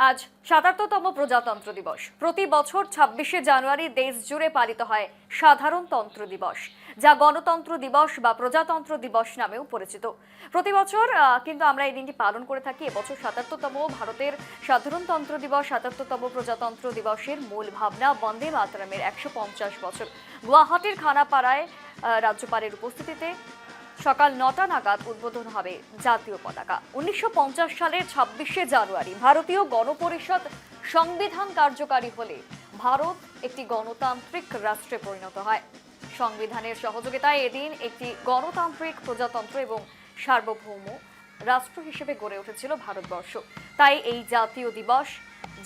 আজ ৭৭তম প্রজাতন্ত্র দিবস। প্রতি বছর ২৬শে জানুয়ারি দেশ জুড়ে পালিত হয় সাধারণতন্ত্র দিবস, যা গণতন্ত্র দিবস বা প্রজাতন্ত্র দিবস নামেও পরিচিত। প্রতি বছর কিন্তু আমরা এই দিনটি পালন করে থাকি। এবছর ৭৭তম ভারতের সাধারণতন্ত্র দিবস, ৭৭তম প্রজাতন্ত্র দিবসের মূল ভাবনা বন্দে মাতরমের ১৫০ বছর। গুয়াহাটির খানাপাড়ায় রাজ্যপালের উপস্থিতিতে সকাল ৯টা নাগাদ উদ্বোধন হবে জাতীয় পতাকা। ১৯৫০ সালের ২৬শে জানুয়ারি ভারতীয় গণপরিষদ সংবিধান কার্যকারী হলে ভারত একটি গণতান্ত্রিক রাষ্ট্রে পরিণত হয়। সংবিধানের সহযোগিতায় এদিন একটি গণতান্ত্রিক, প্রজাতন্ত্র এবং সার্বভৌম রাষ্ট্র হিসেবে গড়ে উঠেছিল ভারতবর্ষ। তাই এই জাতীয় দিবস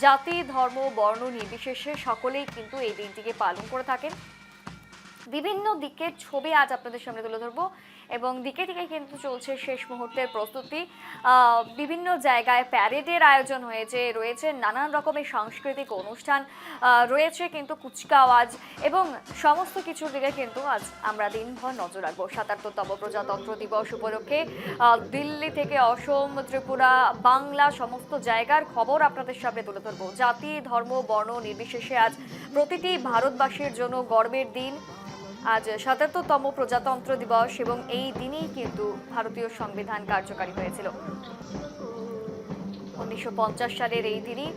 জাতি, ধর্ম, বর্ণ নির্বিশেষে সকলেই কিন্তু এই দিনটিকে পালন করে থাকেন। বিভিন্ন দিকের ছবি আজ আপনাদের সামনে তুলে ধরবো এবং দিকে দিকে কিন্তু চলছে শেষ মুহূর্তের প্রস্তুতি। বিভিন্ন জায়গায় প্যারেডের আয়োজন রয়েছে নানান রকমের সাংস্কৃতিক অনুষ্ঠান রয়েছে, কিন্তু কুচকাওয়াজ এবং সমস্ত কিছুর দিকে কিন্তু আজ আমরা দিনভর নজর রাখবো। ৭৭তম প্রজাতন্ত্র দিবস উপলক্ষে দিল্লি থেকে অসম, ত্রিপুরা, বাংলা সমস্ত জায়গার খবর আপনাদের সামনে তুলে ধরবো। জাতি, ধর্ম, বর্ণ নির্বিশেষে আজ প্রতিটি ভারতবাসীর জন্য গর্বের দিন। আজ ৭৭তম প্রজাতন্ত্র দিবস এবং এই দিনেই কিন্তু ভারতীয় সংবিধান কার্যকারী হয়েছিল। ১৯৫০ সালের এই দিনই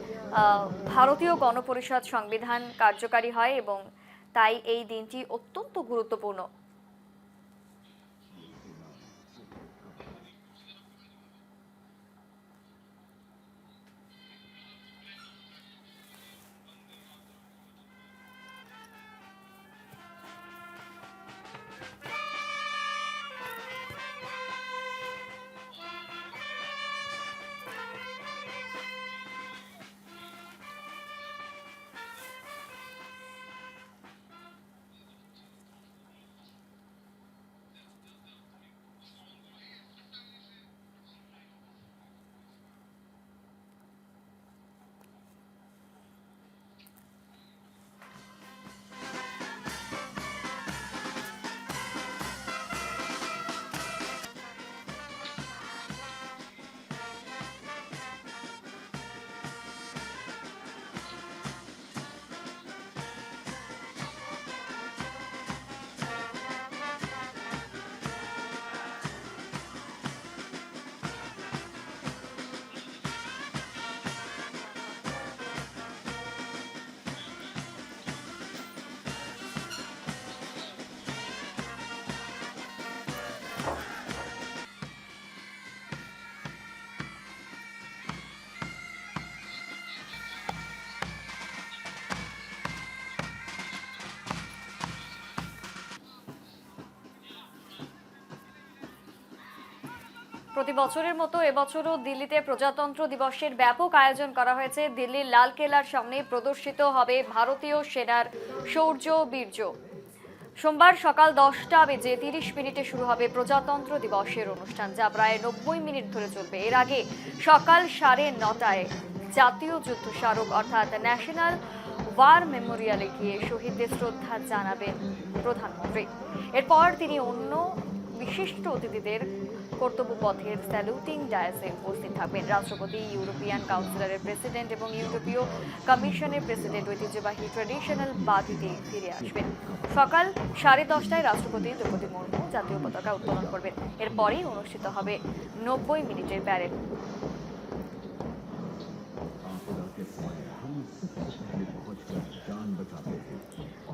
ভারতীয় গণপরিষদ সংবিধান কার্যকারী হয় এবং তাই এই দিনটি অত্যন্ত গুরুত্বপূর্ণ। প্রতি বছরের মতো এবছরও দিল্লিতে প্রজাতন্ত্র দিবসের ব্যাপক আয়োজন করা হয়েছে। দিল্লির লালকেল্লার সামনে প্রদর্শিত হবে ভারতীয় সেনার শৌর্য, বীর্য। সোমবার সকাল 10:30 শুরু হবে প্রজাতন্ত্র দিবসের অনুষ্ঠান, যা প্রায় 90 মিনিট ধরে চলবে। এর আগে সকাল 9:30টায় জাতীয় যুদ্ধ স্মারক অর্থাৎ ন্যাশনাল ওয়ার মেমোরিয়ালে গিয়ে শহীদদের শ্রদ্ধা জানাবেন প্রধানমন্ত্রী। এরপর তিনি অন্য বিশিষ্ট অতিথিদের কর্তব্য পথের স্যালুটিং ডায়াসে উপস্থিত থাকবেন। রাষ্ট্রপতি, ইউরোপিয়ান কাউন্সিলের প্রেসিডেন্ট এবং ইউরোপীয় কমিশনের প্রেসিডেন্ট ঐতিহ্যবাহী ট্র্যাডিশনাল বাতিতে ফিরে আসবেন। সকাল 10:30টায় রাষ্ট্রপতি দ্রৌপদী মুর্মু জাতীয় পতাকা উত্তোলন করবেন। এরপরেই অনুষ্ঠিত হবে 90 মিনিটের প্যারেড।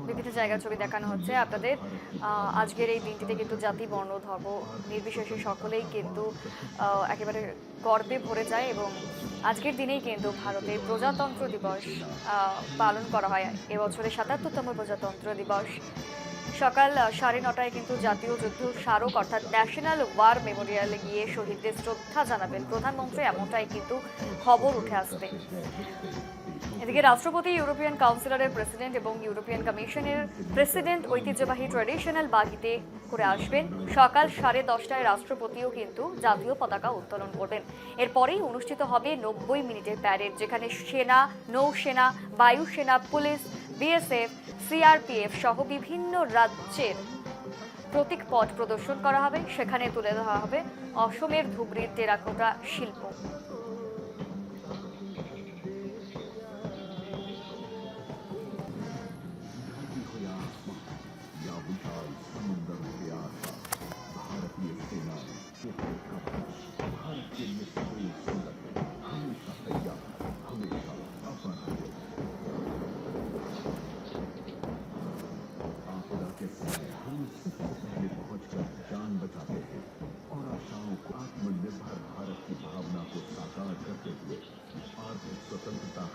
বিভিন্ন জায়গার ছবি দেখানো হচ্ছে আপনাদের। আজকের এই দিনটিতে কিন্তু জাতি, বর্ণ, ধর্ম নির্বিশেষে সকলেই কিন্তু একেবারে গর্বে ভরে যায় এবং আজকের দিনেই কিন্তু ভারতের প্রজাতন্ত্র দিবস পালন করা হয়। এবছরের ৭৭তম প্রজাতন্ত্র দিবস সকাল 9:30টায় কিন্তু জাতীয় যুদ্ধ স্মারক অর্থাৎ ন্যাশনাল ওয়ার মেমোরিয়ালে গিয়ে শহীদদের শ্রদ্ধা জানাবেন প্রধানমন্ত্রী, এমনটাই কিন্তু খবর উঠে আসবে। এদিকে রাষ্ট্রপতি, ইউরোপিয়ান কাউন্সিলের প্রেসিডেন্ট এবং ইউরোপিয়ান কমিশনের প্রেসিডেন্ট ঐতিহ্যবাহী ট্র্যাডিশনাল বাগিতে করে আসবেন। সকাল 10:30টায় রাষ্ট্রপতিও কিন্তু জাতীয় পতাকা উত্তোলন করবেন। এরপরেই অনুষ্ঠিত হবে 90 মিনিটের প্যারেড, যেখানে সেনা, নৌসেনা, বায়ুসেনা, পুলিশ, বিএসএফ, সিআরপিএফ সহ বিভিন্ন রাজ্যের প্রতীক পথ প্রদর্শন করা হবে। সেখানে তুলে ধরা হবে অসমের ধুবড়ির টেরাকোটা শিল্প।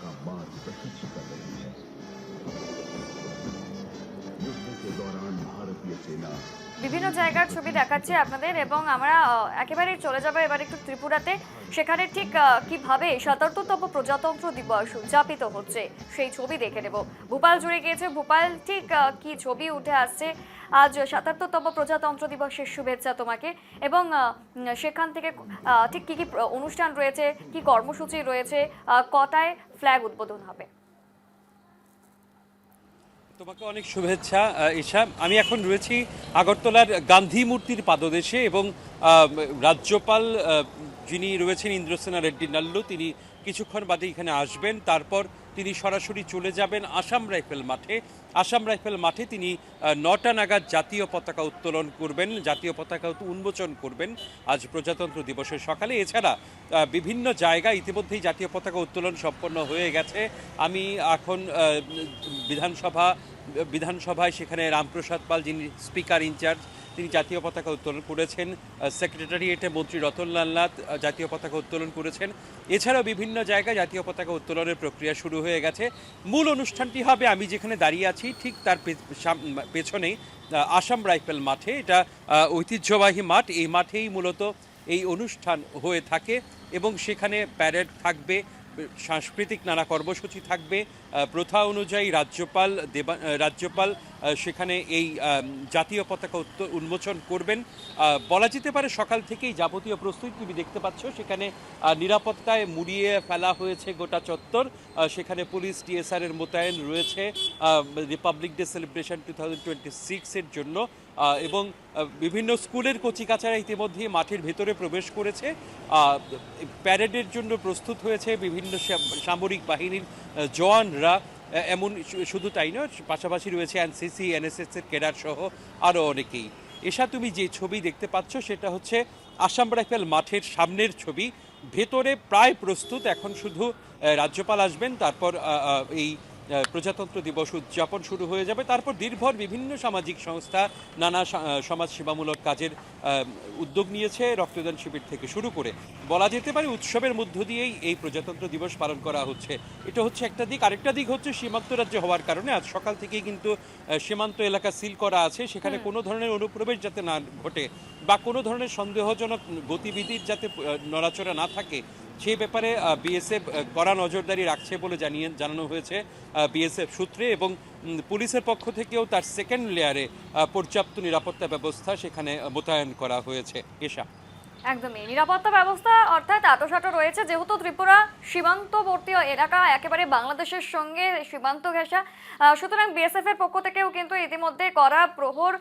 का मार्ग प्रशस्त कर रही है। युद्ध के दौरान भारतीय सेना বিভিন্ন জায়গার ছবি দেখাচ্ছে আপনাদের এবং আমরা একেবারে চলে যাব এবার একটু ত্রিপুরাতে। সেখানে ঠিক কিভাবে ৭৭তম প্রজাতন্ত্র দিবস উদযাপিত হচ্ছে সেই ছবি দেখে নেব। ভোপাল জুড়ে গিয়েছে, ভোপাল ঠিক কি ছবি উঠে আসছে আজ ৭৭তম প্রজাতন্ত্র দিবসের শুভেচ্ছা তোমাকে। এবং সেখান থেকে ঠিক কি কি অনুষ্ঠান রয়েছে, কি কর্মসূচি রয়েছে, কটায় ফ্ল্যাগ উদ্বোধন হবে? তোমাকে অনেক শুভেচ্ছা ঈশা। আমি এখন রয়েছি আগরতলার গান্ধী মূর্তির পাদদেশে এবং রাজ্যপাল যিনি রয়েছেন ইন্দ্রসেনা রেড্ডি নাল্লু, তিনি কিছুক্ষণ বাদে এখানে আসবেন। তারপর তিনি সরাসরি চলে যাবেন আসাম রাইফেল মাঠে। আসাম রাইফেল মাঠে তিনি ৯টা নাগাদ জাতীয় পতাকা উত্তোলন করবেন, জাতীয় পতাকা উন্মোচন করবেন আজ প্রজাতন্ত্র দিবসের সকালে। এছাড়া বিভিন্ন জায়গায় ইতিমধ্যেই জাতীয় পতাকা উত্তোলন সম্পন্ন হয়ে গেছে। আমি এখন বিধানসভায় সেখানে রামপ্রসাদ পাল, যিনি স্পিকার ইনচার্জ, তিনি জাতীয় পতাকা উত্তোলন করেছেন। সেক্রেটারিয়েটে মন্ত্রী রতনলাল নাথ জাতীয় পতাকা উত্তোলন করেছেন। এছাড়াও বিভিন্ন জায়গায় জাতীয় পতাকা উত্তোলনের প্রক্রিয়া শুরু হয়ে গেছে। মূল অনুষ্ঠানটি হবে আমি যেখানে দাঁড়িয়ে আছি ঠিক তার পেছনেই আসাম রাইফেল মাঠে। এটা ঐতিহ্যবাহী মাঠ, এই মাঠেই মূলত এই অনুষ্ঠান হয়ে থাকে এবং সেখানে প্যারেড থাকবে, সাংস্কৃতিক নানা কর্মসূচি থাকবে। প্রথা অনুযায়ী রাজ্যপাল সেখানে এই জাতীয় পতাকা উন্মোচন করবেন। বলা যেতে পারে সকাল থেকেই যাবতীয় প্রস্তুতি তুমি দেখতে পাচ্ছ। সেখানে নিরাপত্তায় মুড়িয়ে ফেলা হয়েছে গোটা চত্বর। সেখানে পুলিশ টিএসআর এর মোতায়েন রয়েছে রিপাবলিক ডে সেলিব্রেশন 2026-এর জন্য। এবং বিভিন্ন স্কুলের কচিকাচারা ইতিমধ্যে মাঠের ভেতরে প্রবেশ করেছে। প্যারেডের জন্য প্রস্তুত হয়েছে বিভিন্ন সামরিক বাহিনীর জওয়ানরা। এমন শুধু তাই নয়, পাশাপাশি রয়েছে এনসিসি, এনএসএস এর ক্যাডার সহ আরও অনেকেই। এসা তুমি যে ছবি দেখতে পাচ্ছ সেটা হচ্ছে আসাম রাইফেল মাঠের সামনের ছবি। ভেতরে প্রায় প্রস্তুত, এখন শুধু রাজ্যপাল আসবেন, তারপর এই প্রজাতন্ত্র দিবস উদযাপন শুরু হয়ে যাবে। তারপর দিনভর বিভিন্ন সামাজিক সংস্থা নানা সমাজ সেবামূলক কাজের উদ্যোগ নিয়েছে, রক্তদান শিবির থেকে শুরু করে। বলা যেতে পারে উৎসবের মধ্য দিয়েই এই প্রজাতন্ত্র দিবস পালন করা হচ্ছে। এটা হচ্ছে একটা দিক। আরেকটা দিক হচ্ছে সীমান্ত রাজ্য হওয়ার কারণে আজ সকাল থেকেই কিন্তু সীমান্ত এলাকা সিল করা আছে। সেখানে কোনো ধরনের অনুপ্রবেশ যাতে না ঘটে বা কোনো ধরনের সন্দেহজনক গতিবিধির যাতে নড়াচড়া না থাকে, সেই ব্যাপারে বিএসএফ কড়া নজরদারি রাখছে বলে জানানো হয়েছে বিএসএফ সূত্রে। এবং পুলিশের পক্ষ থেকেও তার সেকেন্ড লেয়ারে পর্যাপ্ত নিরাপত্তা ব্যবস্থা সেখানে মোতায়েন করা হয়েছে। এসা একদমই নিরাপত্তা ব্যবস্থা অর্থাৎ আঁটোসাঁটো রয়েছে, যেহেতু ত্রিপুরা সীমান্তবর্তী এলাকা, একেবারে বাংলাদেশের সঙ্গে সীমান্ত ঘেঁষা। সুতরাং বিএসএফ এর পক্ষ থেকেও কিন্তু ইতিমধ্যে কড়া প্রহর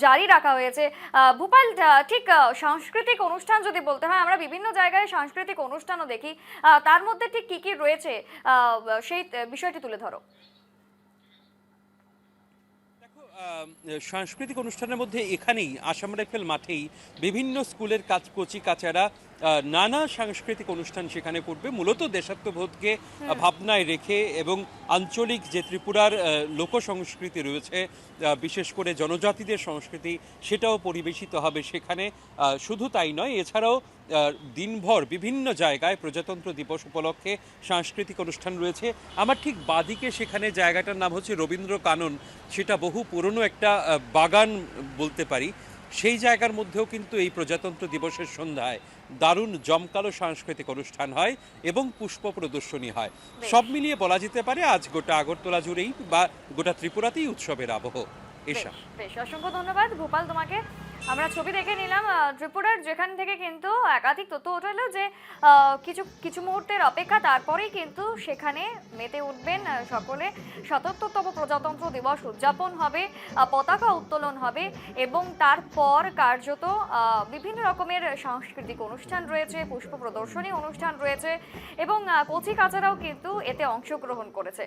জারি রাখা হয়েছে। ভোপাল ঠিক সাংস্কৃতিক অনুষ্ঠান যদি বলতে হয়, আমরা বিভিন্ন জায়গায় সাংস্কৃতিক অনুষ্ঠানও দেখি, তার মধ্যে ঠিক কি কি রয়েছে সেই বিষয়টি তুলে ধরো। সাংস্কৃতিক অনুষ্ঠানের মধ্যে এখানেই আসাম রাইফেল মাঠেই বিভিন্ন স্কুলের কচি কাচারা নানা সাংস্কৃতিক অনুষ্ঠান সেখানে করবে, মূলত দেশাত্মবোধকে ভাবনায় রেখে এবং আঞ্চলিক যে ত্রিপুরার লোক সংস্কৃতি রয়েছে, বিশেষ করে জনজাতিদের সংস্কৃতি, সেটাও পরিবেশিত হবে সেখানে। শুধু তাই নয়, এছাড়াও দিনভর বিভিন্ন জায়গায় প্রজাতন্ত্র দিবস উপলক্ষে সাংস্কৃতিক অনুষ্ঠান রয়েছে। আমার ঠিক বাদিকে সেখানে জায়গাটার নাম হচ্ছে রবীন্দ্র কানন। সেটা বহু পুরনো একটা বাগান বলতে পারি। সেই জায়গার মধ্যেও কিন্তু এই প্রজাতন্ত্র দিবসের সন্ধ্যায় দারুণ জমকালো সাংস্কৃতিক অনুষ্ঠান হয় এবং পুষ্প প্রদর্শনী হয়। সব মিলিয়ে বলা যেতে পারে আজ গোটা আগরতলা জুড়েই বা গোটা ত্রিপুরাতেই উৎসবের আবহ। এসা বেশ, অসংখ্য ধন্যবাদ ভোপাল তোমাকে। আমরা ছবি দেখে নিলাম ত্রিপুরার, যেখান থেকে কিন্তু একাধিক তথ্য উঠে এলো যে কিছু মুহূর্তের অপেক্ষা, তারপরেই কিন্তু সেখানে মেতে উঠবেন সকলে। ৭৭তম প্রজাতন্ত্র দিবস উদযাপন হবে, পতাকা উত্তোলন হবে এবং তারপর কার্যত বিভিন্ন রকমের সাংস্কৃতিক অনুষ্ঠান রয়েছে, পুষ্প প্রদর্শনী অনুষ্ঠান রয়েছে এবং কচি কাচারাও কিন্তু এতে অংশগ্রহণ করেছে।